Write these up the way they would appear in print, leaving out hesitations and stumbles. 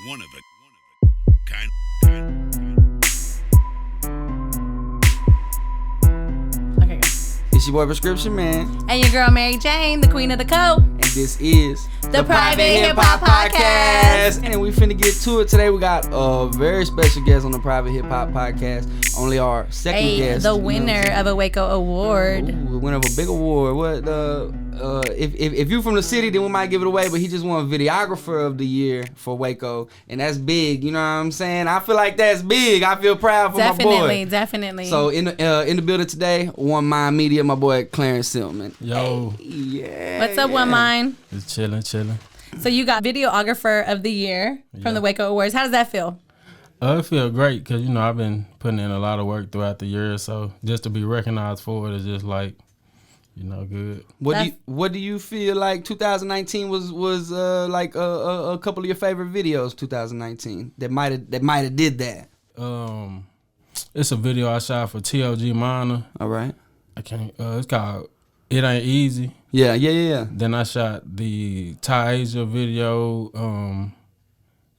One of a kind. Okay, go. It's your boy Pirscription, man. And your girl MaryJane, the queen of the code. And this is The Private Hip Hop Podcast. And we finna get to it today. We got a very special guest on the Private Hip Hop Podcast. Only our second guest. The winner of a Waco Award. Ooh, winner of a big award. What if you're from the city, then we might give it away, but he just won Videographer of the Year for Waco. And that's big, you know what I'm saying? I feel like that's big. I feel proud for my boy. Definitely. So in the building today, One Mind Media, my boy Clarence Silmon. Yo. Hey, yeah. What's up, One Mind? Just chilling. So you got Videographer of the Year from the Waco Awards. How does that feel? It feels great because, you know, I've been putting in a lot of work throughout the year. So just to be recognized for it is just like, you know, good. What do you feel like 2019 was like a couple of your favorite videos 2019 that might have did that? It's a video I shot for TLG Minor. All right. I can't. It's called It Ain't Easy. Yeah. Then I shot the Ty Asia video.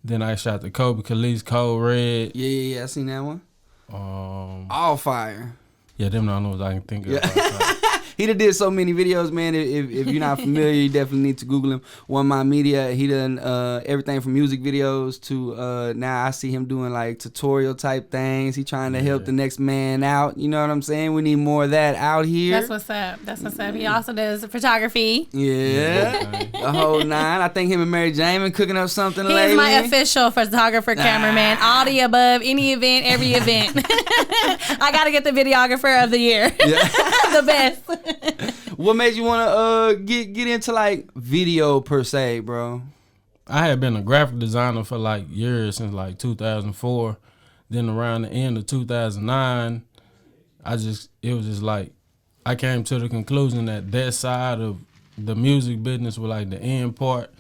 Then I shot the Kobe Khalees Code Red. Yeah. I seen that one. All fire. Yeah, them the only ones I can think of. Yeah. He done did so many videos, man. If you're not familiar, you definitely need to Google him. One Mind Media. He done everything from music videos to now I see him doing like tutorial type things. He trying to help the next man out. You know what I'm saying? We need more of that out here. That's what's up. He also does photography. Yeah. The whole nine. I think him and MaryJane been cooking up something lately. He's my official photographer, cameraman, all the above, any event, every event. I got to get the Videographer of the Year. Yeah. The best. What made you want to get into like video per se, bro? I had been a graphic designer for like years, since like 2004. Then around the end of 2009, it was just like I came to the conclusion that side of the music business was like the end part,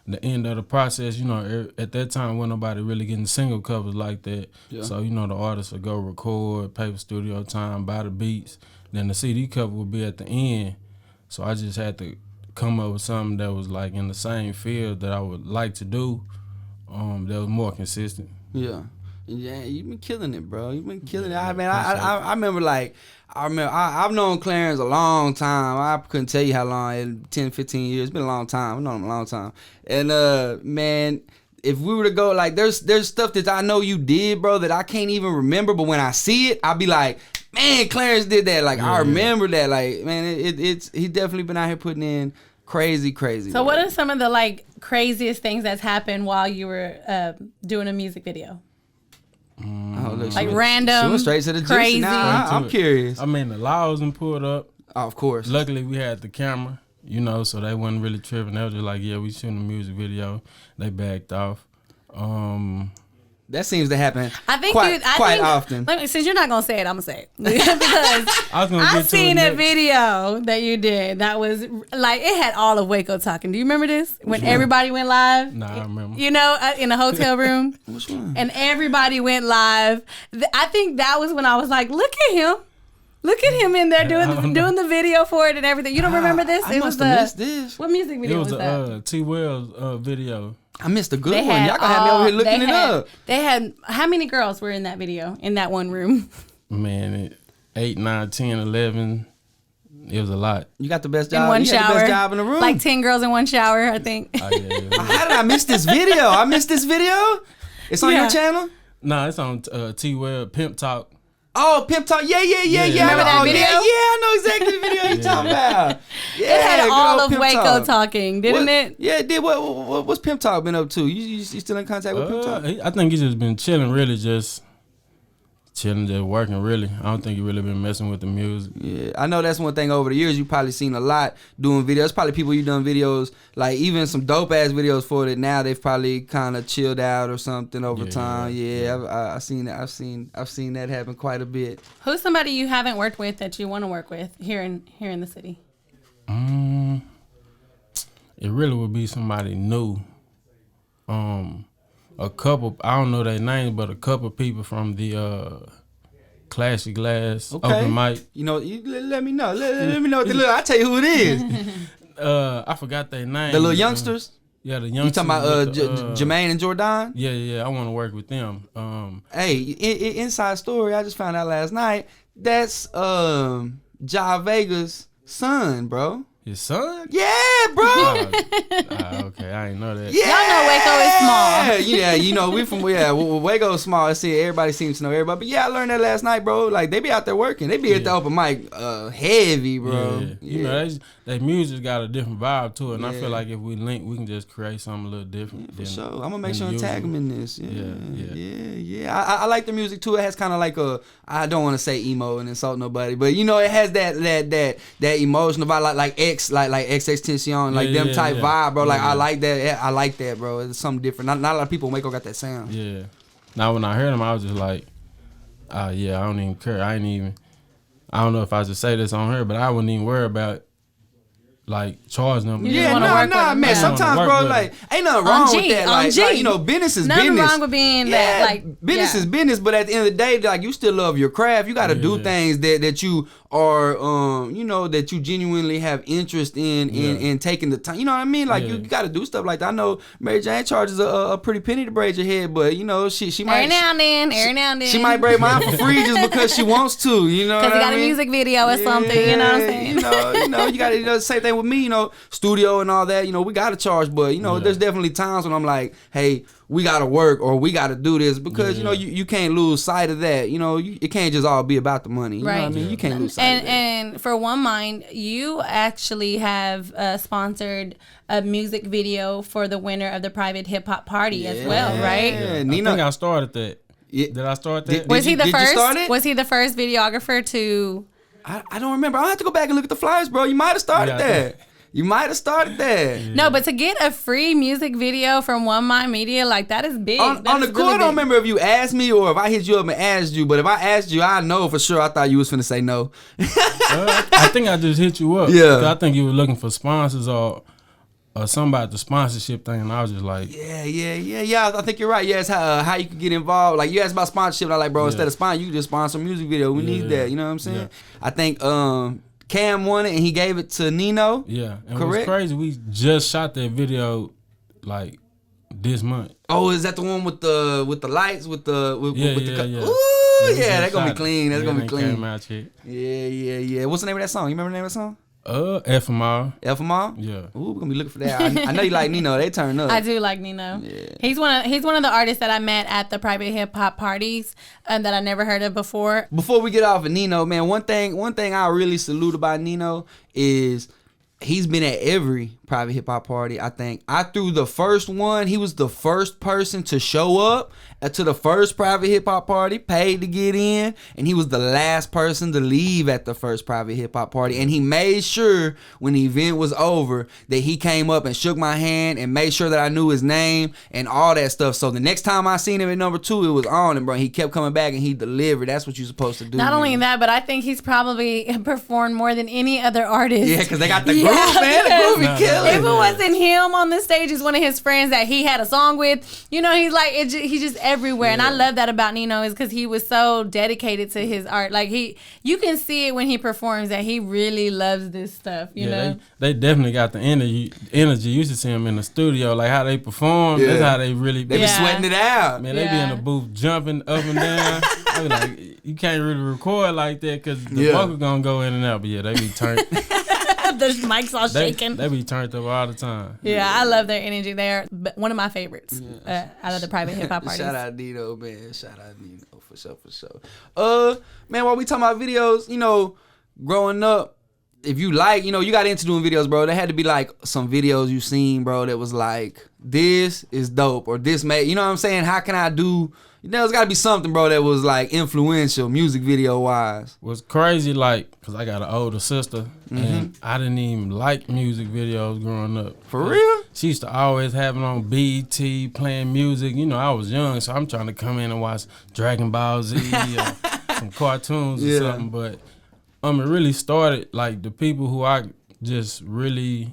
the end of the process. You know, at that time, wasn't nobody really getting single covers like that. Yeah. So, you know, the artists would go record, pay for studio time, buy the beats. Then the CD cover would be at the end. So I just had to come up with something that was like in the same field that I would like to do, that was more consistent. Yeah, you've been killing it, bro. You've been killing it. I mean, I remember I've known Clarence a long time. I couldn't tell you how long, 10, 15 years. It's been a long time. I've known him a long time. And man, if we were to go, like, there's stuff that I know you did, bro, that I can't even remember, but when I see it, I'll be like, man, Clarence did that. Like, I remember that. Like, man, he's definitely been out here putting in crazy. So what are some of the, like, craziest things that's happened while you were doing a music video? Like random, she went straight to the crazy. Nah, I'm curious. I mean, the law wasn't pulled up. Oh, of course. Luckily, we had the camera, you know, so they wasn't really tripping. They was just like, yeah, we shooting a music video. They backed off. That seems to happen quite often. Since you're not going to say it, I'm going to say it. Because I've seen a video that you did that was, like, it had all of Waco talking. Do you remember this? When everybody went live? Nah, I remember. You know, in the hotel room? Which one? And everybody went live. I think that was when I was like, look at him. Look at him in there doing the video for it and everything. You don't remember this? I must have missed this. What music video was that? It was T-Wells video. I missed a good one. Y'all gonna have me over here looking it up. They had, how many girls were in that video, in that one room? Man, 8, 9, 10, 11. It was a lot. You got the best job. In one shower. The best job in the room. Like 10 girls in one shower, I think. Oh, yeah. How did I miss this video? It's on your channel? No, it's on T-Wells Pimp Talk. Oh, Pimp Talk. Yeah. Remember that video? Yeah, I know exactly the video you're talking about. Yeah, it had all of Waco talking, didn't it? Yeah, it did. What's Pimp Talk been up to? You still in contact with Pimp Talk? I think he's just been chilling, really, just working, really. I don't think he really been messing with the music. Yeah, I know that's one thing over the years you probably seen a lot doing videos. Probably people you done videos, like even some dope ass videos for that now they've probably kind of chilled out or something over time. Yeah, I've seen that. I've seen that happen quite a bit. Who's somebody you haven't worked with that you want to work with here in the city? It really would be somebody new. A couple, I don't know their names, but a couple people from the Classy Glass open mic. You know, let me know. Let me know what they look. I'll tell you who it is. I forgot their name. The little youngsters? Yeah, the You youngsters. talking about with Jermaine and Jordan? Yeah. I want to work with them. Hey, inside story. I just found out last night. That's Ja Vega's son, bro. His son? Yeah, bro. Okay, I didn't know that. Yeah. Y'all know Waco is small. Yeah, you know, we from Waco is small. See, everybody seems to know everybody. But yeah, I learned that last night, bro. Like they be out there working. They be at the open mic heavy, bro. Yeah. You know, they music got a different vibe to it. And I feel like if we link, we can just create something a little different. For sure. I'm gonna make sure and tag them in this. Yeah. I like the music too. It has kind of like I don't want to say emo and insult nobody, but you know, it has that emotional vibe, like XXXTentacion, like them type vibe, bro. Like I like that. Yeah, I like that, bro. It's something different. Not a lot of people in Waco got that sound. Yeah. Now when I heard him, I was just like, I don't even care. I don't know if I should say this on her, but I wouldn't even worry about like charging them. Man. Sometimes, bro, like ain't nothing wrong with that. Like you know, business is business. Nothing wrong with being that. Like business is business, but at the end of the day, like you still love your craft. You got to do things that you are, you know, that you genuinely have interest in taking the time. You know what I mean? Like you got to do stuff like that. I know MaryJane charges a pretty penny to braid your head, but you know she might every now and then she might braid mine for free just because she wants to. You know, because you got a music video or something. You know what I'm saying? You know, you got to the same thing with me. You know, studio and all that. You know, we got to charge, but you know, there's definitely times when I'm like, hey, we got to work or we got to do this because you know you can't lose sight of that. You know, it can't just all be about the money. You know what I mean? You can't lose sight of that. And for One Mind, you actually have sponsored a music video for the winner of the private hip hop party as well, right? Yeah, Nino, I think I started that. Did I start that? Was he the first? Was he the first videographer to? I don't remember. I have to go back and look at the flyers, bro. You might have started that. You might have started that. Yeah. No, but to get a free music video from One Mind Media, like that is big. On the court, I don't remember if you asked me or if I hit you up and asked you. But if I asked you, I know for sure. I thought you was finna say no. I think I just hit you up. Yeah. I think you were looking for sponsors or something about the sponsorship thing, and I was just like, yeah. I think you're right. Yeah, it's how you can get involved. Like you asked about sponsorship, and I'm like, bro, instead of sponsor, you can just sponsor a music video. We need that. You know what I'm saying? Yeah. I think Cam won it and he gave it to Nino. Yeah, and correct? It was crazy. We just shot that video like this month. Oh, is that the one with the lights with the Ooh, that's gonna be clean. That's gonna be clean. Came out here. Yeah. What's the name of that song? You remember the name of that song? FMR. FMR? Yeah. Ooh, we're gonna be looking for that. I know you like Nino. They turn up. I do like Nino. Yeah. He's one of the artists that I met at the private hip hop parties that I never heard of before. Before we get off of Nino, man, one thing I really salute about Nino is he's been at every private hip hop party. I think I threw the first one. He was the first person to show up to the first private hip hop party, paid to get in, and he was the last person to leave at the first private hip hop party. And he made sure when the event was over that he came up and shook my hand and made sure that I knew his name and all that stuff. So the next time I seen him at number 2, it was on him, bro. He kept coming back and he delivered. That's what you're supposed to do. Not only that, but I think he's probably performed more than any other artist. Yeah, because they got the groove, man. The groove be killing. If it wasn't him on the stage, it's one of his friends that he had a song with. You know, he's like he's just everywhere, and I love that about Nino is because he was so dedicated to his art. Like you can see it when he performs that he really loves this stuff. You know, they definitely got the energy. You should see them in the studio, like how they perform. That's how they really. They be sweating it out. Man, they be in the booth jumping up and down. I be like, you can't really record like that because the vocal gonna go in and out. But they be turned. The mic's all shaking. They be turned up all the time. Yeah, I love their energy. They're one of my favorites out of the private hip hop parties. Shout out Nino, man. Shout out Nino for sure. Man, while we talking about videos, you know, growing up, if you like, you know, you got into doing videos, bro. There had to be like some videos you seen, bro, that was like, this is dope or this made, you know what I'm saying? How can I do? There's got to be something, bro, that was like influential music video wise. Was crazy, like, because I got an older sister and I didn't even like music videos growing up. For real? She used to always have it on BET, playing music. You know, I was young, so I'm trying to come in and watch Dragon Ball Z or some cartoons or something. But it really started, like, the people who I just really,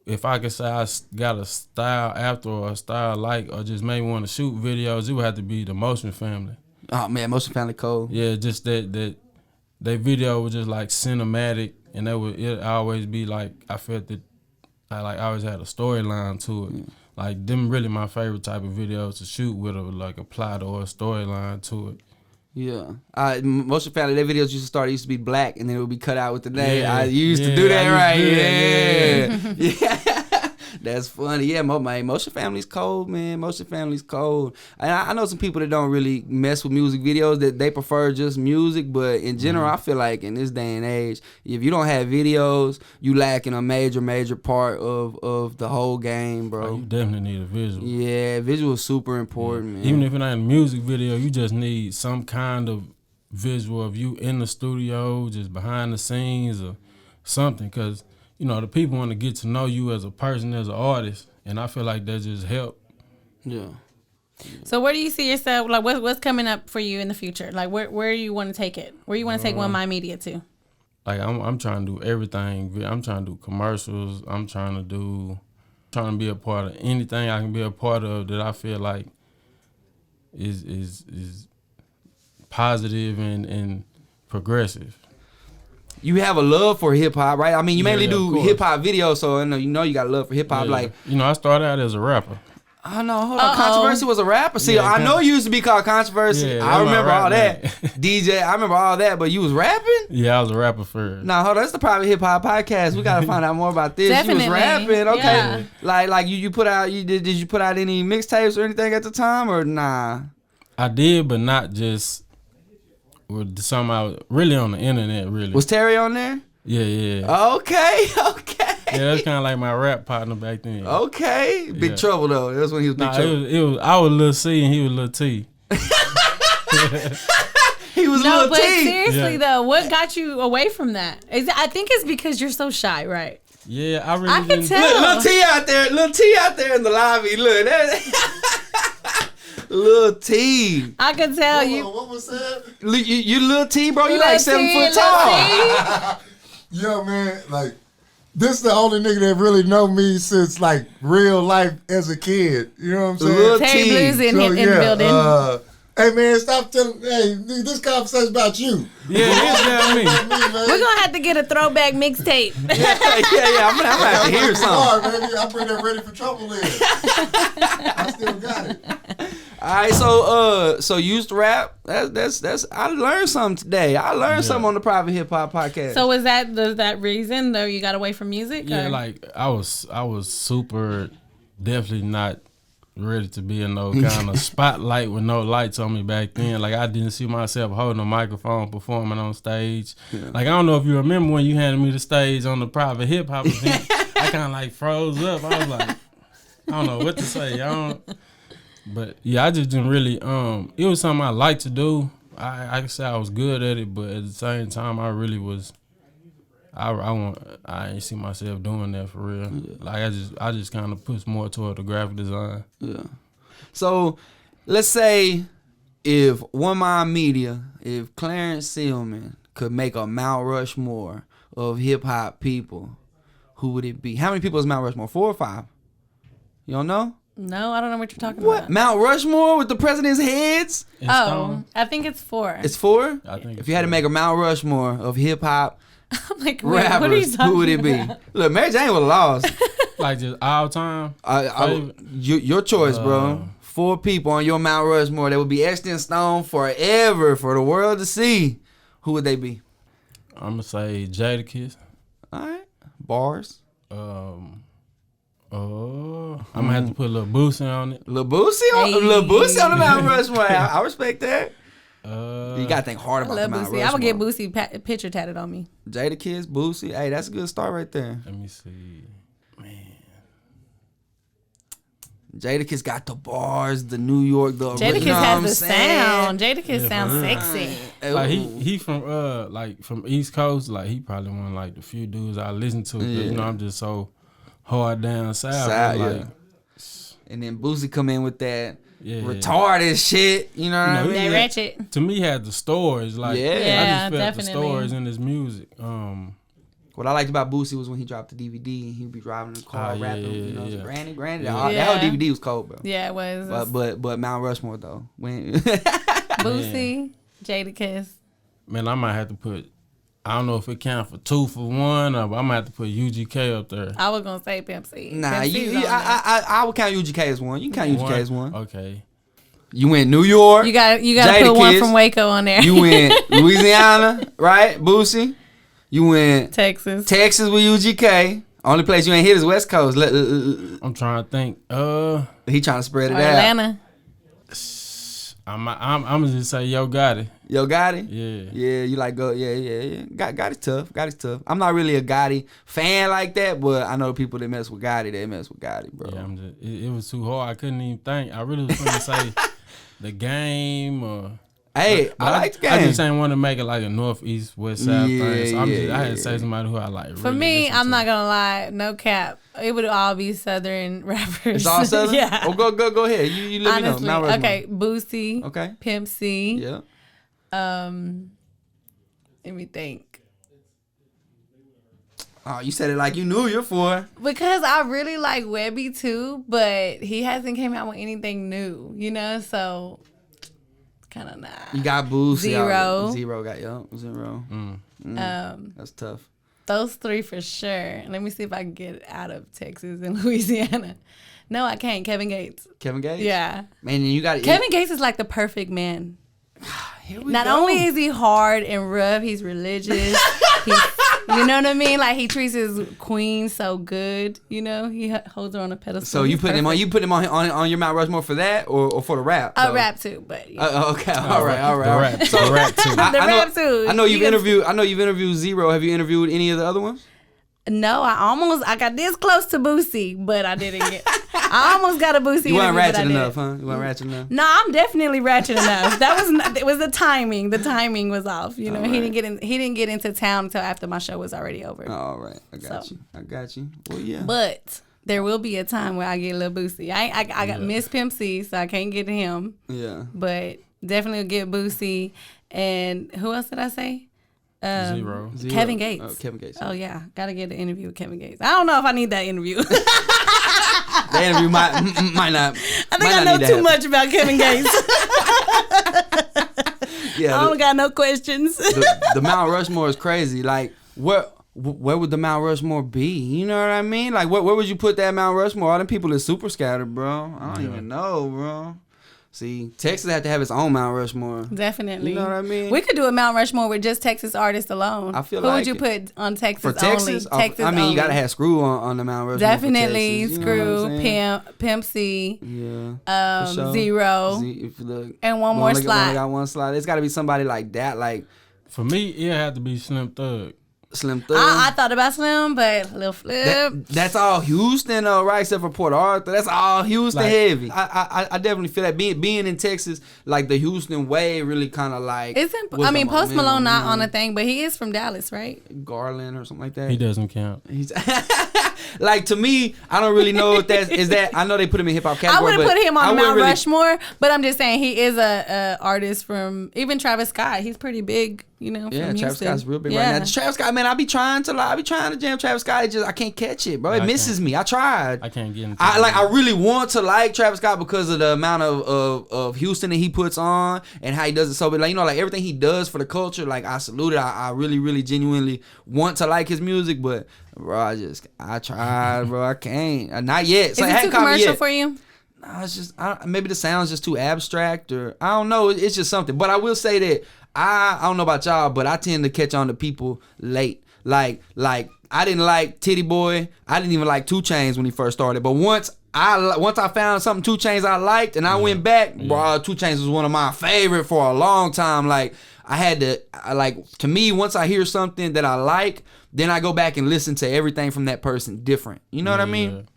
if I could say I got a style after or a style like or just made me want to shoot videos, it would have to be the Motion Family. Oh, man, Motion Family cold. Yeah, just that video was just like cinematic, and it always be like, I felt that I always had a storyline to it. Like them really my favorite type of videos to shoot with like a plot or a storyline to it. Yeah. Most of the family, their videos used to be black and then it would be cut out with the name. Yeah. I used to do that, right? Yeah. That's funny. Yeah, my Motion Family's cold, man. Motion Family's cold. And I know some people that don't really mess with music videos, that they prefer just music. But in general, I feel like in this day and age, if you don't have videos, you lacking a major part of the whole game, bro. You definitely need a visual. Yeah, visual is super important, man. Even if it ain't a music video, you just need some kind of visual of you in the studio, just behind the scenes or something. Because, you know, the people want to get to know you as a person, as an artist. And I feel like that just help. Yeah. So where do you see yourself? Like, what's coming up for you in the future? Like, where do you want to take it? Where you want to take One Mind Media to? Like, I'm trying to do everything. I'm trying to do commercials. I'm trying to be a part of anything I can be a part of that I feel like is positive and progressive. You have a love for hip hop, right? I mean, you mainly do of course. hip hop videos, so I know you got a love for hip hop. Yeah. Like, you know, I started out as a rapper. oh no, hold on, Controversy was a rapper. See, Yeah, I know you used to be called Controversy. Yeah, I that's my remember rap all that. name. DJ, I remember all that, but you was rapping? Yeah, I was a rapper first. Nah, hold on, it's the Private Hip Hop Podcast. We gotta find out more about this. Definitely. You was rapping, okay? Yeah. Like you put out. Did you put out any mixtapes or anything at the time, or nah? I did, but not just with somehow really on the internet. Really, Was Terry on there? yeah. Okay. Yeah, that's kind of like my rap partner back then. Okay. Big Yeah. Trouble though. That's when he was Big Nah, Trouble. it was. I was Lil C and he was Lil T. He was No, Lil but T. seriously Yeah. though, what got you away from that? I think it's because you're so shy, right? Yeah, I really I can didn't. tell. Look, Lil T out there in the lobby. Look, that Lil T. I can tell Hold you. on, what was that? You Lil T, bro. You Lil like T, 7 foot Lil tall. T. Yo, man, like, this is the only nigga that really know me since, like, real life as a kid. You know what I'm saying? Lil Terry T. Blues in the building. Hey, man, stop telling, hey, this conversation's about you. Yeah, it's not me. Me, man. We're gonna have to get a throwback mixtape. yeah. I'm gonna have to hear something. Hard, baby. I bring that Ready for Trouble in. I still got it. All right, so you used to rap. That's. I learned something today. I learned something on the Private Hip Hop Podcast. So was that reason though you got away from music? Yeah, or? like I was super definitely not ready to be in no kind of spotlight with no lights on me back then. Like I didn't see myself holding a microphone performing on stage. Yeah. Like I don't know if you remember when you handed me the stage on the Private Hip Hop event. I kind of like froze up. I was like, I don't know what to say. But yeah, I just didn't really. It was something I liked to do. I could say I was good at it, but at the same time, I really was. I ain't see myself doing that for real. Yeah. Like I just kind of push more toward the graphic design. Yeah. So let's say if One Mind Media, if Clarence Silmon could make a Mount Rushmore of hip hop people, who would it be? How many people is Mount Rushmore? 4 or 5? You don't know? No, I don't know what you're talking What? about. Mount Rushmore with the president's heads? I think it's 4. It's 4? I think if you had to make a Mount Rushmore of hip hop I'm like, wait, rappers, what are you talking who would it be? about? Look, MaryJane would have lost. Like just all time. Your choice, bro. 4 people on your Mount Rushmore that would be etched in stone forever for the world to see. Who would they be? I'm gonna say Jadakiss. All right, bars. I'm gonna have to put a little Boosie on it. Lil Boosie on the Mount Rushmore. I respect that. You gotta think hard about the Mount Rushmore. I would get Boosie picture tatted on me. Jadakiss, Boosie. Hey, that's a good start right there. Let me see. Man. Jadakiss got the bars, the New York, the Jadakiss you know has what the I'm sound. saying? Jadakiss sounds sexy. Like he from like from East Coast. Like he probably one of like the few dudes I listen to. 'Cause, you know, I'm just so hard down south. Like, and then Boosie come in with that retarded yeah. shit. You know what I mean? They ratchet. To me, he had the stories. Like Yeah, I just felt definitely. the stories in his music. What I liked about Boosie was when he dropped the DVD and he'd be driving in the car rapping. You know, Granny. That whole DVD was cold, bro. Yeah, it was. But Mount Rushmore though, when Boosie, Jadakiss. Man, I might have to put I don't know if it counts for 2 for 1, or I'm gonna have to put UGK up there. I was gonna say Pimp C. Nah, Pimp C's on there. I would count UGK as one. You can count UGK as one. Okay. You went New York. You got to put one from Waco on there. You went Louisiana, right? Boosie. You went Texas with UGK. Only place you ain't hit is West Coast. I'm trying to think. He trying to spread it out. Atlanta. I'm gonna just say Yo Gotti. Yo Gotti? Yeah. Yeah, you like go, yeah. Gotti's tough. Gotti's tough. I'm not really a Gotti fan like that, but I know people that mess with Gotti, they mess with Gotti, bro. Yeah, it was too hard. I couldn't even think. I really was gonna say The Game or. Hey, I like the Game. I just ain't want to make it like a northeast, west side thing. So I had to say yeah. somebody who I like. For really me, listen I'm to. not gonna lie, no cap. It would all be Southern rappers. It's all Southern? Yeah. Oh, go ahead. You let Honestly, me know. Mount Rushmore. okay, Boosie. Okay. Pimp C. Yeah. Let me think. Oh, you said it like you knew you're for. Because I really like Webby too, but he hasn't came out with anything new, you know, so kind of not. You got Boosie. Zero. Zero got Zero. That's tough. Those 3 for sure. Let me see if I can get out of Texas and Louisiana. No, I can't. Kevin Gates. Kevin Gates? Yeah. Man, you got Kevin Gates is like the perfect man. Here we Not go. only is he hard and rough, he's religious. You know what I mean? Like he treats his queen so good. You know, he holds her on a pedestal. So you put him on on your Mount Rushmore for that or for the rap? I though? rap too, but yeah. Okay, all right. The rap too. rap too. I know you've You interviewed Zero. Have you interviewed any of the other ones? No, I got this close to Boosie, but I didn't get. I almost got a Boosie. You weren't interview, but I ratchet enough, didn't. huh? You weren't ratchet enough. No, I'm definitely ratchet enough. That was not, it was the timing. The timing was off. You know, All he right. didn't get into town until after my show was already over. All right, I got you. Well, yeah. But there will be a time where I get a little Boosie. I got Miss Pimp C, so I can't get him. Yeah. But definitely get Boosie. And who else did I say? Zero. Kevin Gates. Oh, Kevin Gates. Oh yeah, gotta get an interview with Kevin Gates. I don't know if I need that interview. That interview might not. I think I know too much about Kevin Gates. Yeah. I don't got no questions. The Mount Rushmore is crazy. Like, where would the Mount Rushmore be? You know what I mean? Like, where would you put that Mount Rushmore? All them people is super scattered, bro. I don't even know, bro. See, Texas had to have its own Mount Rushmore. Definitely. You know what I mean? We could do a Mount Rushmore with just Texas artists alone. I feel Who like would you it. put on Texas For Texas, only? Texas I mean, only. you gotta have Screw on the Mount Rushmore. Definitely for Texas, you know what I'm Screw, saying? Pimp C, Yeah. For sure. Zero, If you look, and one more only slot. got one slot. It's got to be somebody like that, like For me, it had to be Slim Thug. Slim Thug. I thought about Slim, but Lil Flip. That's all Houston, though, right? Except for Port Arthur. That's all Houston Like- heavy. I definitely feel that being in Texas, like the Houston way, really kind of like. Isn't was I mean the Post momentum, Malone not you know? on a thing, but he is from Dallas, right? Garland or something like that. He doesn't count. He's like, to me, I don't really know if that is that. I know they put him in hip hop I category. would have but put him I on wouldn't Mount really- Rushmore, but I'm just saying he is a artist from even Travis Scott. He's pretty big, you know. Yeah, from Travis Houston. Scott's real big Yeah. right now. Travis Scott, man, I be trying to jam Travis Scott. It just I can't catch it, bro. It I misses can't. me. I tried. I can't get into I really want to like Travis Scott because of the amount of Houston that he puts on and how he does it so, but like, you know, like everything he does for the culture, like I salute it. I really genuinely want to like his music, but bro, I tried, bro. I can't. Not yet. Is So it too commercial for you? No, it's just maybe the sound's just too abstract, or I don't know. It's just something. But I will say that I don't know about y'all, but I tend to catch on to people late. Like I didn't like Titty Boy. I didn't even like 2 Chainz when he first started. But once I found something 2 Chainz I liked, and I went back, bro, 2 Chainz was one of my favorite for a long time. Like I had to to me, once I hear something that I like, then I go back and listen to everything from that person different. You know what I mean?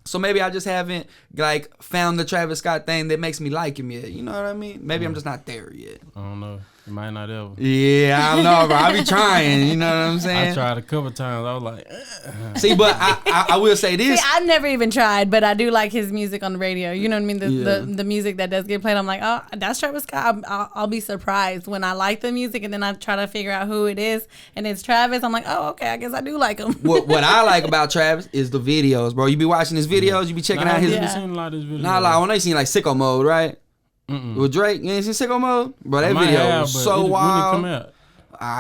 So maybe I just haven't like found the Travis Scott thing that makes me like him yet. You know what I mean? Maybe I'm just not there yet. I don't know. It might not ever. Yeah, I don't know, bro. I be trying. You know what I'm saying? I tried a couple times. I was like, See, but I will say this. See, I've never even tried, but I do like his music on the radio. You know what I mean? The music that does get played. I'm like, oh, that's Travis Scott. I'll be surprised when I like the music, and then I try to figure out who it is, and it's Travis. I'm like, oh, okay, I guess I do like him. What I like about Travis is the videos, bro. You be watching his videos. You be checking out his. I haven't seen a lot of his videos. Nah, like I know you seen like Sicko Mode, right? With Drake, you ain't seen Sicko Mode, bro. That video was so wild. When it come out?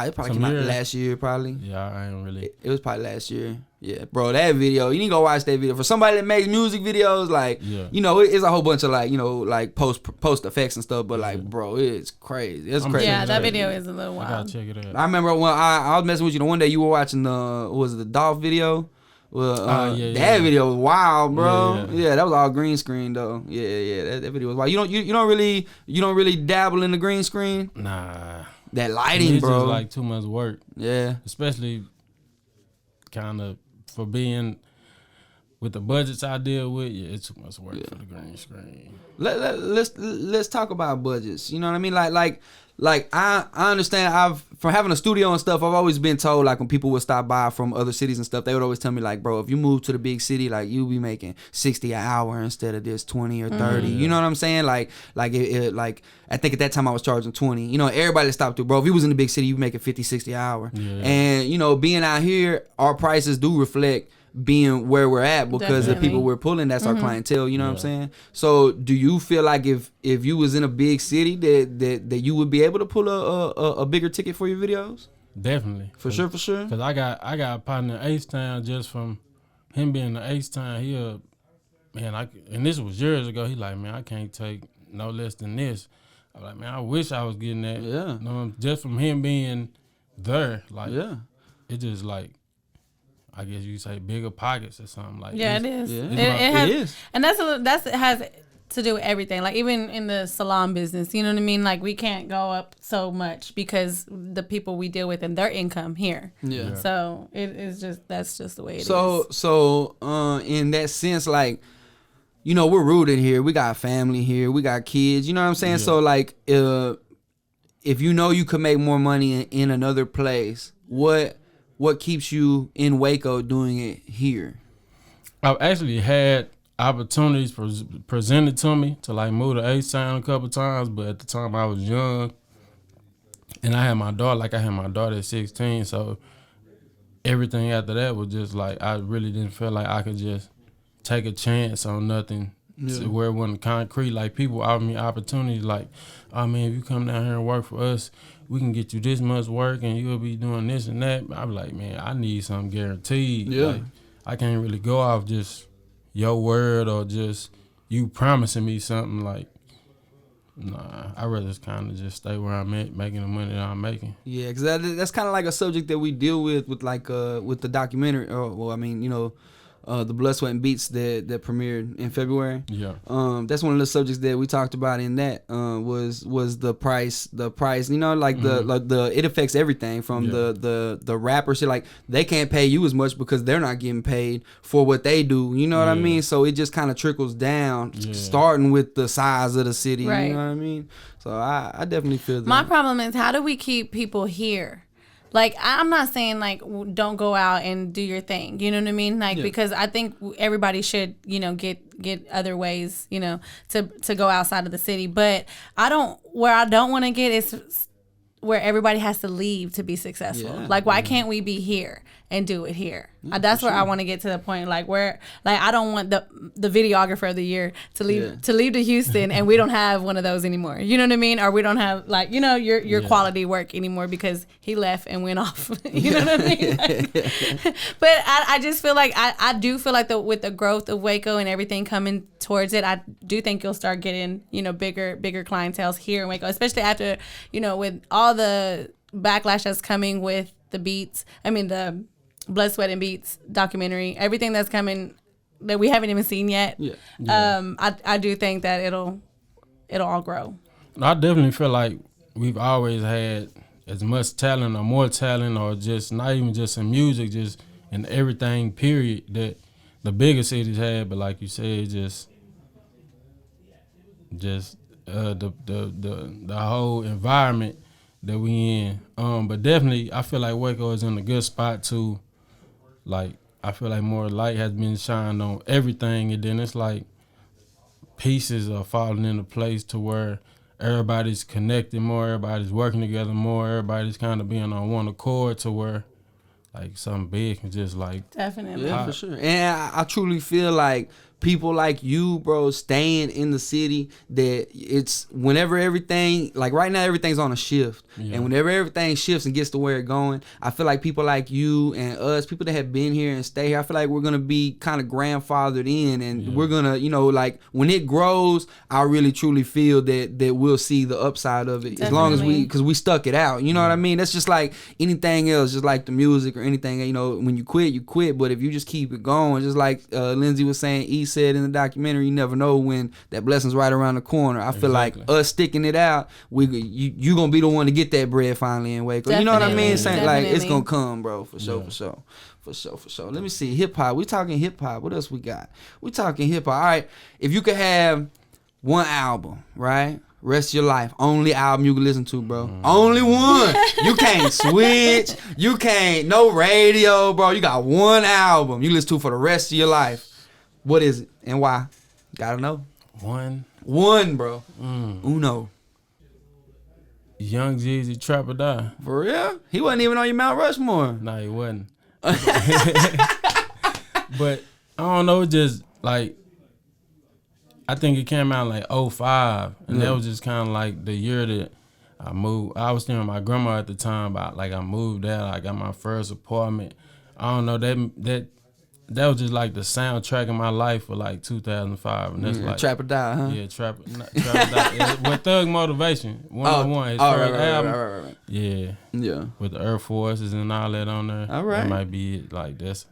It probably Some came out years. last year, probably. Yeah, I ain't really. It was probably last year. Yeah, bro, that video, you need to go watch that video. For somebody that makes music videos, like, Yeah. you know, it's a whole bunch of like, you know, like post effects and stuff. But like, bro, it's crazy. It's I'm crazy. Yeah, that Yeah. video is a little I gotta wild. check it out. I remember when I was messing with you the one day you were watching the Dolph video. Well, Yeah, that yeah. video was wild, bro. Yeah. Yeah, that was all green screen though. Yeah, that video was wild. You don't really dabble in the green screen. Nah. That lighting, It's bro. just like too much work, Yeah, especially kind of for being with the budgets I deal with. Yeah, it's too much work for the green screen. let's talk about budgets. You know what I mean? Like I understand. From having a studio and stuff, I've always been told, like, when people would stop by from other cities and stuff, they would always tell me, like, bro, if you move to the big city, like, you'll be making 60 an hour instead of this 20 or 30. You know what I'm saying? Like like I think at that time I was charging 20. You know, everybody that stopped through, bro, if you was in the big city, you making 50, 60 an hour. Yeah. And you know, being out here, our prices do reflect being where we're at because the Definitely. people we're pulling, that's our clientele. You know what I'm saying? So do you feel like if you was in a big city that you would be able to pull a bigger ticket for your videos? Definitely. For sure. Cause I got a partner in H-Town just from him being in H-Town. And this was years ago. He like, man, I can't take no less than this. I was like, man, I wish I was getting that. Yeah. You know, just from him being there, like, Yeah. it just like, I guess you say bigger pockets or something like. Yeah, it it's- is. Yeah. It, It's it my- has, It is. and that's it has to do with everything. Like even in the salon business, you know what I mean. Like we can't go up so much because the people we deal with and their income here. Yeah. So it is that's just the way it is. So in that sense, like, you know, we're rooted here. We got family here. We got kids. You know what I'm saying? Yeah. So like, if you know you could make more money in another place, what keeps you in Waco doing it here? I've actually had opportunities presented to me to like move to H-Town a couple times, but at the time I was young, and I had my daughter at 16, so everything after that was just like I really didn't feel like I could just take a chance on nothing to where it wasn't concrete. Like people offer me opportunities like, oh man, if you come down here and work for us, we can get you this much work and you'll be doing this and that. I'm like, man, I need something guaranteed. Yeah. Like, I can't really go off just your word or just you promising me something. Like, nah, I'd rather just kind of just stay where I'm at, making the money that I'm making. Yeah, because that's kind of like a subject that we deal with like with the documentary. The Blood, Sweat, and Beats that premiered in February. Yeah. That's one of the subjects that we talked about in that was the price. You know, like the it affects everything from the rapper shit. Like they can't pay you as much because they're not getting paid for what they do. You know what I Yeah. mean? So it just kind of trickles down, Yeah. starting with the size of the city. Right. You know what I mean? So I definitely feel that. my problem is how do we keep people here? Like I'm not saying like don't go out and do your thing, you know what I mean? Like because I think everybody should, you know, get other ways, you know, to go outside of the city. But I don't want to get is where everybody has to leave to be successful. Yeah. Like why can't we be here and do it here? That's where I want to get to the point. Like where like I don't want the videographer of the year to leave to Houston and we don't have one of those anymore. You know what I mean? Or we don't have like, you know, your quality work anymore because he left and went off. You know what I mean? Like, but I just feel like I do feel like with the growth of Waco and everything coming towards it, I do think you'll start getting, you know, bigger clienteles here in Waco, especially after, you know, with all the backlash that's coming with the Blood, Sweat, and Beats documentary, everything that's coming that we haven't even seen yet. I do think that it'll all grow. I definitely feel like we've always had as much talent or more talent or just not even just in music, just in everything, period, that the bigger cities had. But like you said, just the whole environment that we in. But definitely I feel like Waco is in a good spot too. Like I feel like more light has been shined on everything, and then it's like pieces are falling into place to where everybody's connected more, everybody's working together more, everybody's kind of being on one accord to where like something big can just like Definitely. Yeah, for sure. And I truly feel like people like you, bro, staying in the city, that it's whenever everything, like right now, everything's on a shift. Yeah. And whenever everything shifts and gets to where it's going, I feel like people like you and us, people that have been here and stay here, I feel like we're going to be kind of grandfathered in, and we're going to, you know, like when it grows, I really truly feel that we'll see the upside of it. Definitely. As long as because we stuck it out. You know what I mean? That's just like anything else, just like the music or anything, you know, when you quit, you quit. But if you just keep it going, just like Lindsay was saying, E said in the documentary, you never know when that blessing's right around the corner. I feel like us sticking it out, you gonna be the one to get that bread finally in Waco. You know what I mean? Saying like it's gonna come, bro, for sure, for sure. Let me see, hip hop. We talking hip hop. What else we got? We talking hip hop. All right, if you could have one album, right? Rest of your life, only album you can listen to, bro. Only one. You can't switch. You can't, no radio, bro. You got one album you listen to for the rest of your life. What is it and why? Gotta know. One, bro. Uno. Young Jeezy, Trap or Die. For real? He wasn't even on your Mount Rushmore. Nah, he wasn't. But I don't know, just like, I think it came out like 2005, and that was just kind of like the year that I moved. I was staying with my grandma at the time, but like I moved out, I got my first apartment. I don't know, that was just like the soundtrack of my life for like 2005, and that's like Trap or Die, huh? Yeah, Trap or Die. With Thug Motivation, 101, his first album. Right. Yeah, with the Air Forces and all that on there. All right, that might be it. Like that's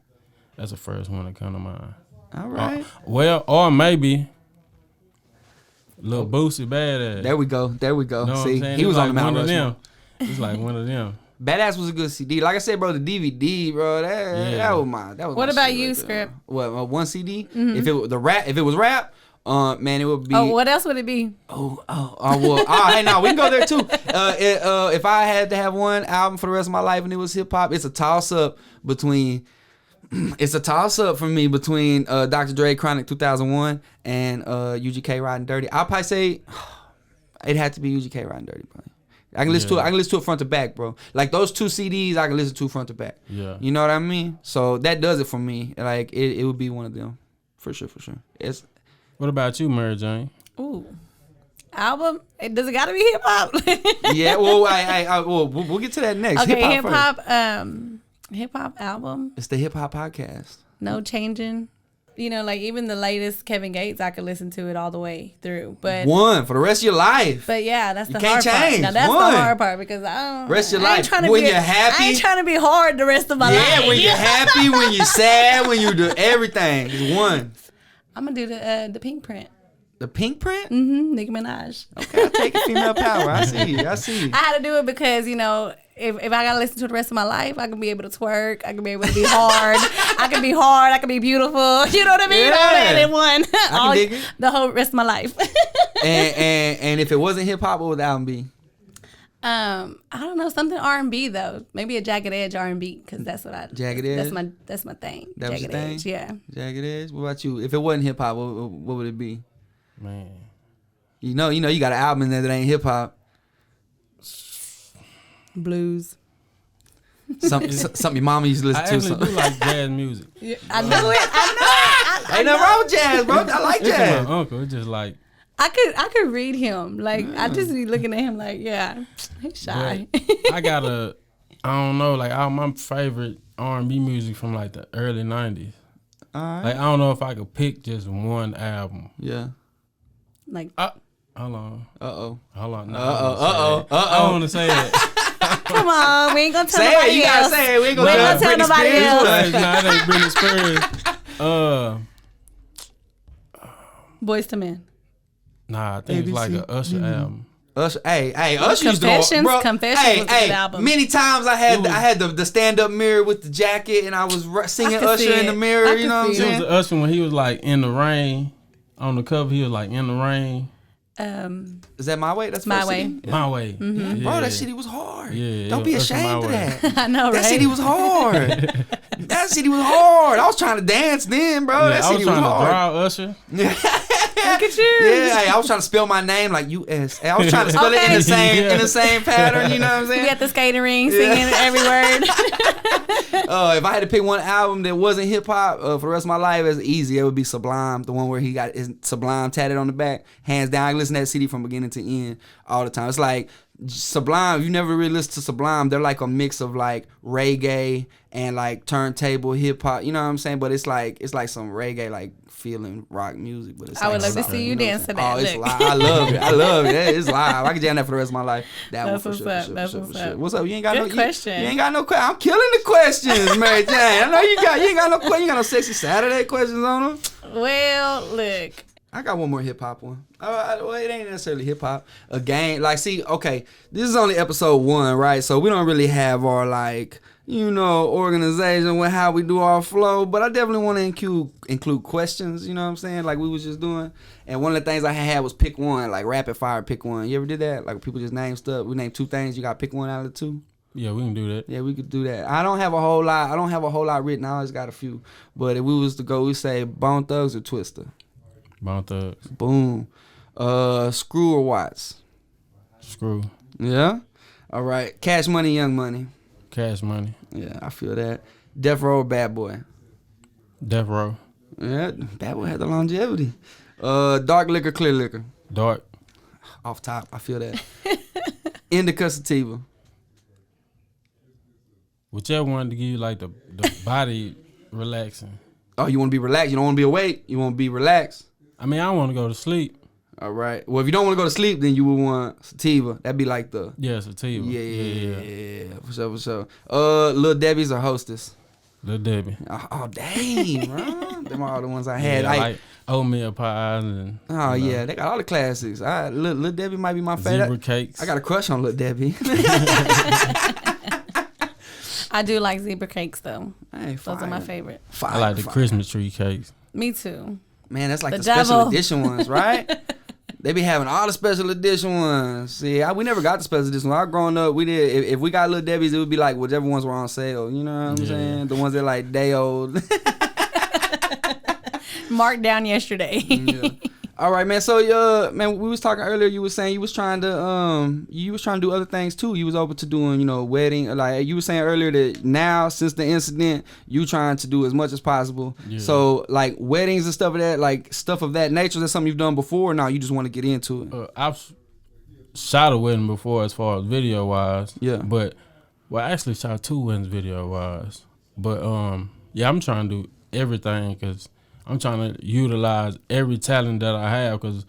the first one that come to mind. All right. Well, or maybe Lil Boosie Badass. There we go. Know See, he was like on the Mount one Rushmore. of them. It's like one of them. Badass was a good CD. Like I said, bro, the DVD, bro, that was my. What my about shit you, right Script? What, one CD? If it was rap, man, it would be. Oh, what else would it be? Well, hey, no, we can go there too. If I had to have one album for the rest of my life and it was hip hop, it's a toss up between. It's a toss up for me between Dr. Dre Chronic 2001 and UGK Riding Dirty. I'll probably say it had to be UGK Riding Dirty, bro. I can listen to it. I can listen to it front to back, bro. Like those two CDs, I can listen to front to back. Yeah. You know what I mean? So that does it for me. Like it would be one of them, for sure. It's. What about you, MaryJane? Ooh, album? Does it gotta be hip hop? Yeah. Well, we'll get to that next. Okay, hip hop. Hip hop album. It's the hip hop podcast. No changing. You know, like even the latest Kevin Gates, I could listen to it all the way through. But one for the rest of your life. But yeah, that's the can't hard part. change. Now that's One. the hard part because I don't. Rest of your I ain't life. trying to When be, you're happy. I ain't trying to be hard the rest of my life. Yeah, when you're happy, when you're sad, when you do everything. It's one. I'm gonna do the pink print. The pink print? Mm-hmm. Nicki Minaj. Okay, I'll take it. Female power. I see you. I had to do it because, you know, if I gotta listen to it the rest of my life, I can be able to twerk. I can be able to be hard. I can be hard. I can be beautiful. You know what I mean? Yeah. All that in one. I can dig it. The whole rest of my life. and if it wasn't hip hop, what would the album be? I don't know, something R&B though. Maybe a Jagged Edge R&B because that's what I. Jagged Edge. That's my thing. That was Jagged your thing? Edge, yeah. Jagged Edge. What about you? If it wasn't hip hop, what would it be? Man. You know, you got an album in there that ain't hip hop. Blues. Something your mama used to listen I to. actually do like jazz music. Yeah, I knew it. Ain't nothing wrong with jazz, bro. I like It's jazz. my uncle. It's just like. I could read him. Like I just be looking at him like, yeah, he's shy. I don't know, like all my favorite R&B music from like the early 90s. All right. Like I don't know if I could pick just one album. Yeah. Like Hold on. Uh-oh. Hold on. No, Uh-oh. I don't want to say that. come on, we ain't gonna tell Say nobody it. You else. gotta say it. We ain't We ain't gonna gonna tell nobody else. Nah, it ain't Britney Spears. Boys to Men. Nah, I think it's like a Usher album. Usher, hey, Usher used to go, bro. Confessions was a good album. Many times I had the stand up mirror with the jacket, and I was singing Usher in the mirror. You know what I'm It was saying? the Usher when he was like in the rain. On the cover, he was like in the rain. Is that My Way? That's My first Way. CD? My Way. Mm-hmm. Yeah. Bro, that shit was hard. Yeah, Don't be Usher ashamed My of Way. that. I know, right? That CD was hard. That CD was hard. I was trying to dance then, bro. Yeah, That I was CD was trying to hard. draw Usher. Look at you. Yeah, hey, I was trying to spell my name like U.S. Hey, I was trying to spell it in the same pattern. You know what I'm saying? We at the skating ring singing every word. If I had to pick one album that wasn't hip hop for the rest of my life, it's easy. It would be Sublime, the one where he got his Sublime tatted on the back. Hands down, I listen to that CD from beginning to end all the time. It's like Sublime. If you never really listen to Sublime, they're like a mix of like reggae and like turntable hip hop. You know what I'm saying? But it's like some reggae like feeling rock music. But it's I would like love to see you dance to that. Oh, it's Look. live. I love it. I love it. It's live. I can jam that for the rest of my life. That's what's up. That's what's up. What's up? You ain't got Good no question. You ain't got no question. I'm killing the questions, Mary Jane. I know you ain't got no question. You got no sexy Saturday questions on them. Well, look. I got one more hip hop one. Well, it ain't necessarily hip hop. A game, like, see, okay, this is only episode 1, right? So we don't really have our like, organization with how we do our flow. But I definitely want to include questions. You know what I'm saying? Like we was just doing. And one of the things I had was pick one, like rapid fire, pick one. You ever did that? Like people just name stuff. We name 2 things. You got to pick one out of the 2. Yeah, we can do that. Yeah, we could do that. I don't have a whole lot written. I always got a few. But if we was to go, we say Bone Thugs or Twister. Bone Thugs. Boom. Screw or Watts? Screw. Yeah? All right. Cash Money, Young Money? Cash Money. Yeah, I feel that. Death Row or Bad Boy? Death Row. Yeah, Bad Boy had the longevity. Dark Liquor, Clear Liquor? Dark. Off top, I feel that. Indica, Sativa? Whichever one to give you like the body relaxing. Oh, you want to be relaxed? You don't want to be awake? You want to be relaxed? I mean, I don't want to go to sleep. All right. Well, if you don't want to go to sleep, then you would want Sativa. That'd be like the... Yeah, sativa. Yeah. For sure. Lil Debbie's or Hostess? Lil Debbie. Oh dang, bro. Them are all the ones I had. Yeah, I like oatmeal pies and... Oh, yeah. They got all the classics. Lil Debbie might be my favorite. Zebra cakes. I got a crush on Lil Debbie. I do like zebra cakes though. Hey, Those are my favorite. I like the Christmas tree cakes. Me too. Man, that's like The the special devil. edition ones, right? They be having all the special edition ones. See, we never got the special edition. When I was growing up, we did. If we got Lil Debbie's, it would be like whichever ones were on sale. You know what I'm saying? The ones that like day old. Marked down yesterday. Yeah. All right, man. So, man, we was talking earlier. You was saying you was trying to do other things too. You was open to doing, wedding. Like you were saying earlier that now, since the incident, you trying to do as much as possible. Yeah. So, like weddings and stuff of that, like stuff of that nature. That's something you've done before. Or now you just want to get into it. I've shot a wedding before, as far as video wise. Yeah. But I actually shot 2 weddings video wise. But yeah, I'm trying to do everything because I'm trying to utilize every talent that I have, because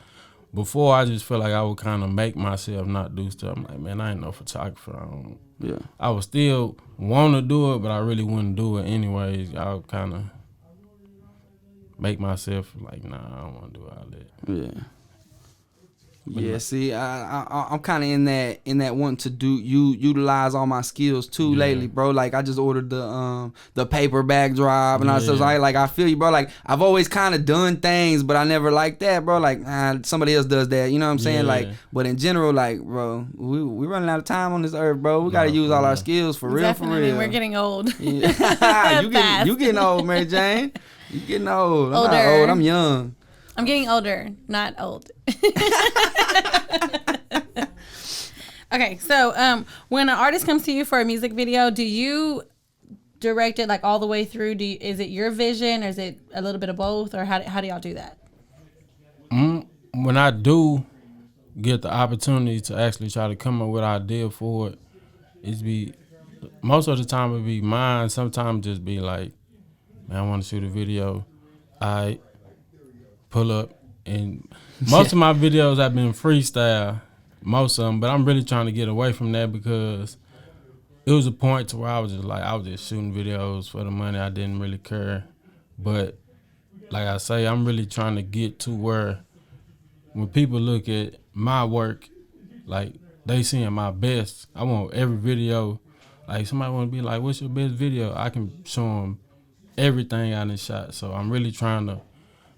before I just feel like I would kind of make myself not do stuff. I'm like, man, I ain't no photographer. I would still want to do it, but I really wouldn't do it anyways. I would kind of make myself like, nah, I don't want to do all that. Yeah. Yeah, see, I'm kind of in that wanting to utilize all my skills too lately, bro. Like I just ordered the paper backdrop and all that stuff. So I feel you, bro. Like I've always kind of done things, but I never like that, bro. Like somebody else does that, you know what I'm saying? Yeah. Like, but in general, like, bro, we running out of time on this earth, bro. We gotta use all our skills for real, Definitely, for real. we're getting old. Yeah. Fast. you getting old, Mary Jane. You getting old. I'm Older. not old. I'm young. I'm getting older, not old. Okay, so when an artist comes to you for a music video, do you direct it like all the way through? Is it your vision, or is it a little bit of both, or how do y'all do that? When I do get the opportunity to actually try to come up with an idea for it, most of the time it be mine. Sometimes just be like, man, I want to shoot a video. I pull up, and most of my videos have been freestyle, most of them, but I'm really trying to get away from that because it was a point to where I was just shooting videos for the money. I didn't really care. But like I say, I'm really trying to get to where when people look at my work, like they seeing my best. I want every video, like somebody want to be like, what's your best video? I can show them everything I done shot. So I'm really trying to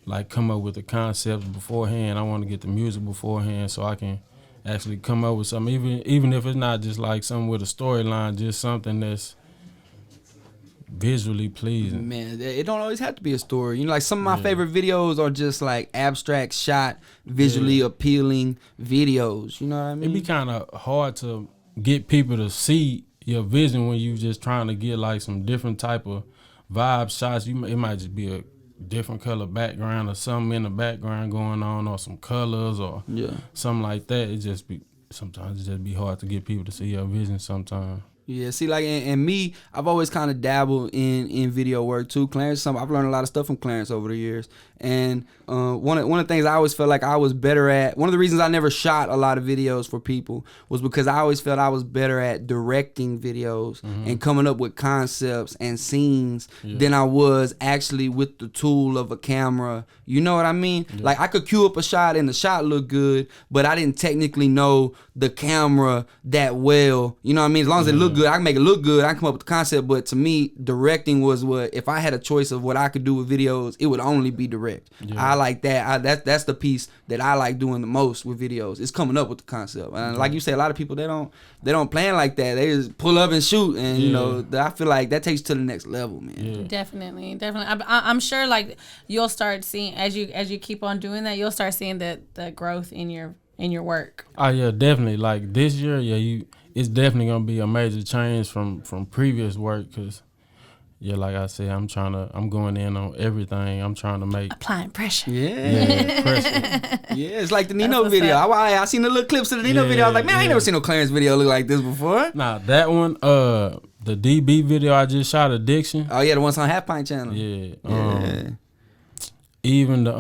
like come up with the concepts beforehand. I want to get the music beforehand so I can actually come up with something, even if it's not just like something with a storyline, just something that's visually pleasing. Man, it don't always have to be a story. You know, like some of my favorite videos are just like abstract shot, visually appealing videos. You know what I mean? It be kind of hard to get people to see your vision when you just trying to get like some different type of vibe shots. It might just be a different color background or something in the background going on, or some colors or something like that. Sometimes it just be hard to get people to see your vision sometimes. Yeah, see, like, and me, I've always kind of dabbled in video work too. Clarence, I've learned a lot of stuff from Clarence over the years. And one of the things I always felt like I was better at, one of the reasons I never shot a lot of videos for people was because I always felt I was better at directing videos and coming up with concepts and scenes than I was actually with the tool of a camera. You know what I mean? Yeah. Like, I could cue up a shot and the shot looked good, but I didn't technically know the camera that well. You know what I mean? As long as it looked good, I can make it look good. I can come up with the concept. But to me, directing was what, if I had a choice of what I could do with videos, it would only be direct. Yeah. I like that. That's the piece that I like doing the most with videos. It's coming up with the concept. And like you say, a lot of people, they don't plan like that. They just pull up and shoot. And you know, I feel like that takes you to the next level, man. Yeah. Definitely. I'm sure like you'll start seeing as you keep on doing that, you'll start seeing the growth in your work. Oh yeah, definitely. Like this year, it's definitely gonna be a major change from previous work, because like I said, I'm going in on everything. I'm trying to make applying pressure. Yeah, pressure. Yeah, it's like the Nino video. I seen the little clips of the Nino video. I was like, man, I ain't never seen no Clarence video look like this before. Nah, that one, the DB video I just shot, Addiction. Oh yeah, the one's on Half Pint channel. Yeah. Even the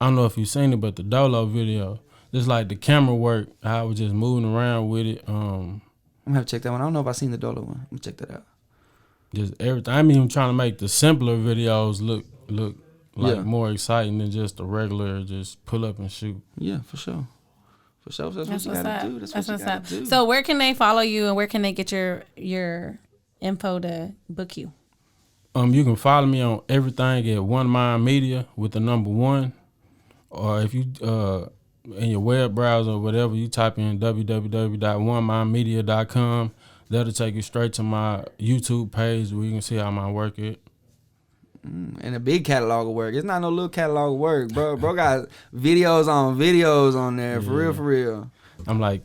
I don't know if you've seen it, but the Dolo video, just like the camera work, how I was just moving around with it. I'm gonna have to check that one. I don't know if I've seen the Dolo one. I'm gonna check that out. Just everything. I'm even trying to make the simpler videos look like more exciting than just a regular just pull up and shoot. Yeah, for sure. That's what you gotta do. That's what you gotta do. So where can they follow you, and where can they get your info to book you? You can follow me on everything at One Mind Media with the number 1. Or if you in your web browser or whatever, you type in www.onemindmedia.com. That'll take you straight to my YouTube page where you can see how my work is. And a big catalog of work. It's not no little catalog of work, bro. Bro got videos on there, for real. I'm like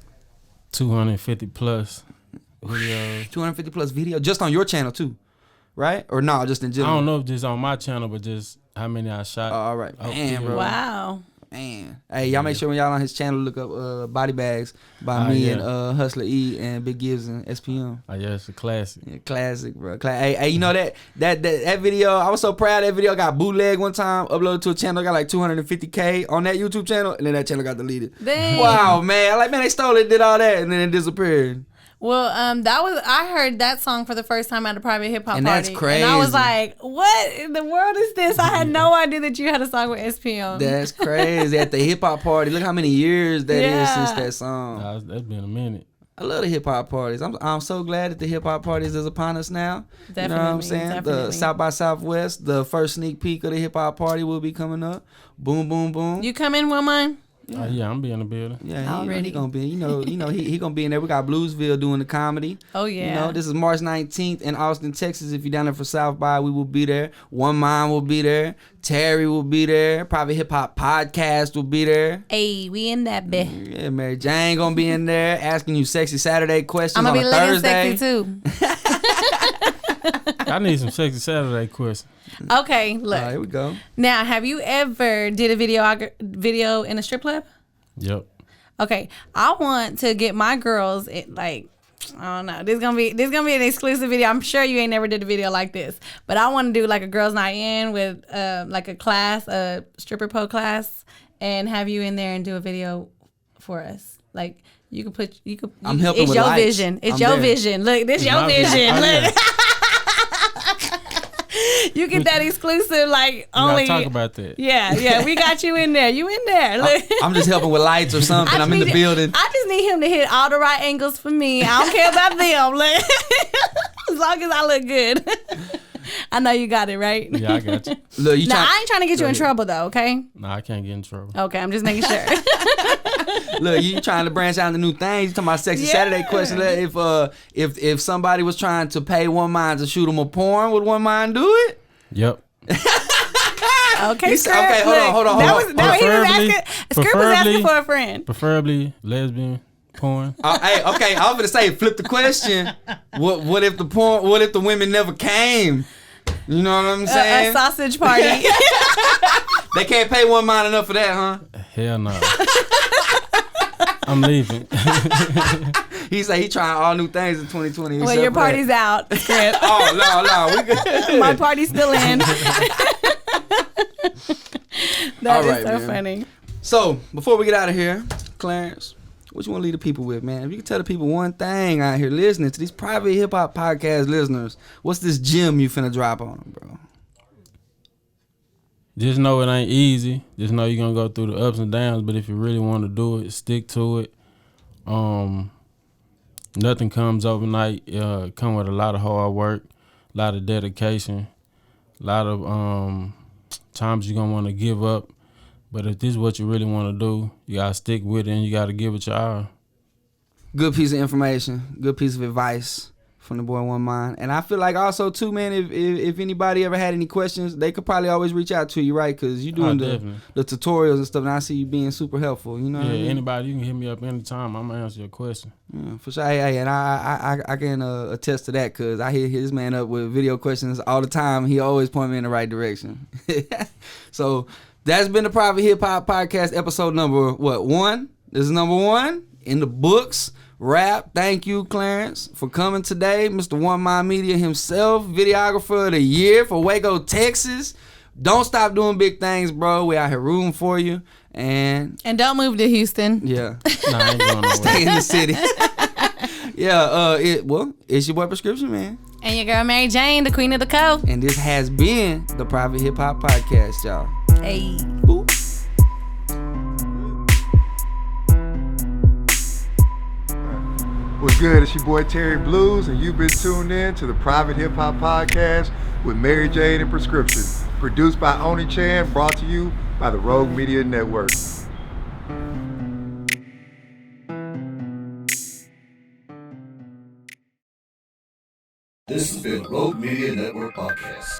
250 plus videos. 250 plus videos just on your channel too, right? Or no, just in general? I don't know if just on my channel, but just how many I shot. All right. Man, bro. Wow. Man. Hey, y'all make sure when y'all on his channel, look up Body Bags by me and Hustler E and Big Gibbs and SPM. Oh yeah, it's a classic. Yeah, classic, bro. Hey, you know that video, I was so proud that video got bootleg one time, uploaded to a channel, got like 250K on that YouTube channel, and then that channel got deleted. Dang. Wow, man. They stole it, did all that, and then it disappeared. Well, I heard that song for the first time at a private hip hop party. And that's crazy. And I was like, what in the world is this? I had no idea that you had a song with SPM. That's crazy. At the hip hop party. Look how many years that is since that song. That's been a minute. I love the hip hop parties. I'm so glad that the hip hop parties is upon us now. Definitely. You know what I'm saying? Definitely. The South by Southwest, the first sneak peek of the hip hop party will be coming up. Boom, boom, boom. You come in, Woman? Yeah, I'm be in the building. Yeah, he gonna be. He gonna be in there. We got Bluesville doing the comedy. Oh yeah. You know, this is March 19th in Austin, Texas. If you're down there for South by, we will be there. One Mind will be there. Terry will be there. Private Hip Hop Podcast will be there. Hey, we in that bit. Yeah, MaryJane gonna be in there asking you sexy Saturday questions. I'm gonna on be a looking Thursday. sexy too. I need some sexy Saturday questions. Okay, look. Here we go. Now, have you ever did a video in a strip club? Yep. Okay, I want to get my girls I don't know. This gonna be an exclusive video. I'm sure you ain't never did a video like this, but I want to do like a girls' night in with like a class, a stripper pole class, and have you in there and do a video for us. Like I'm helping it's with your lights. vision. It's I'm your there. vision. Look, this your vision. Look. You get that exclusive, like, only. We gotta talk about that. Yeah, we got you in there. You in there. Look. I'm just helping with lights or something. I'm in the building. I just need him to hit all the right angles for me. I don't care about them. Look. As long as I look good. I know you got it right. Yeah, I got you. Look, you Now, trying. I ain't trying to get you in trouble though, okay? Nah, I can't get in trouble. Okay, I'm just making sure. Look, you trying to branch out into new things. You talking about Sexy Saturday question. If somebody was trying to pay one mind to shoot them a porn, would one mind do it? Yep. Okay, Script. Okay, hold on. He was asking. Script was asking for a friend. Preferably lesbian porn. Hey, okay, I was gonna say flip the question. What if the women never came? You know what I'm saying? A sausage party. They can't pay one mind enough for that, huh? Hell no. I'm leaving. He said he trying all new things in 2020. Well, your party's out, Script. Oh no, we good. My party's still in. That is All right, so man. funny. So before we get out of here, Clarence, what you want to leave the people with, man? If you could tell the people one thing out here listening to these private hip hop podcast listeners, what's this gem you finna drop on them, bro? Just know it ain't easy. Just know you're gonna go through the ups and downs, but if you really want to do it, stick to it. Nothing comes overnight. Come with a lot of hard work, a lot of dedication, a lot of times you're gonna want to give up. But if this is what you really want to do, you gotta stick with it and you gotta give it your all. Good piece of information, good piece of advice from the boy One Mind. And I feel like also too, man, if anybody ever had any questions, they could probably always reach out to you, right? Because you doing the tutorials and stuff, and I see you being super helpful. You know what I mean? Anybody, you can hit me up anytime. I'm gonna answer your question. Yeah, for sure. Hey, and I can attest to that because I hit his man up with video questions all the time. He always point me in the right direction. So that's been the Private Hip Hop Podcast episode number, 1? This is number 1 in the books. Rap. Thank you, Clarence, for coming today. Mr. One Mind Media himself, videographer of the year for Waco, Texas. Don't stop doing big things, bro. We out here rooting for you. And don't move to Houston. Yeah. Nah, I ain't going nowhere. Stay in the city. Yeah, it's your boy Pirscription, man. And your girl Mary Jane, the queen of the co. And this has been the Private Hip Hop Podcast, y'all. Hey. Boop. What's good? It's your boy Terry Blues, and you've been tuned in to the Private Hip Hop Podcast with Mary Jane and Pirscription. Produced by Oni Chan, brought to you by the Rogue Media Network. This has been Rogue Media Network Podcast.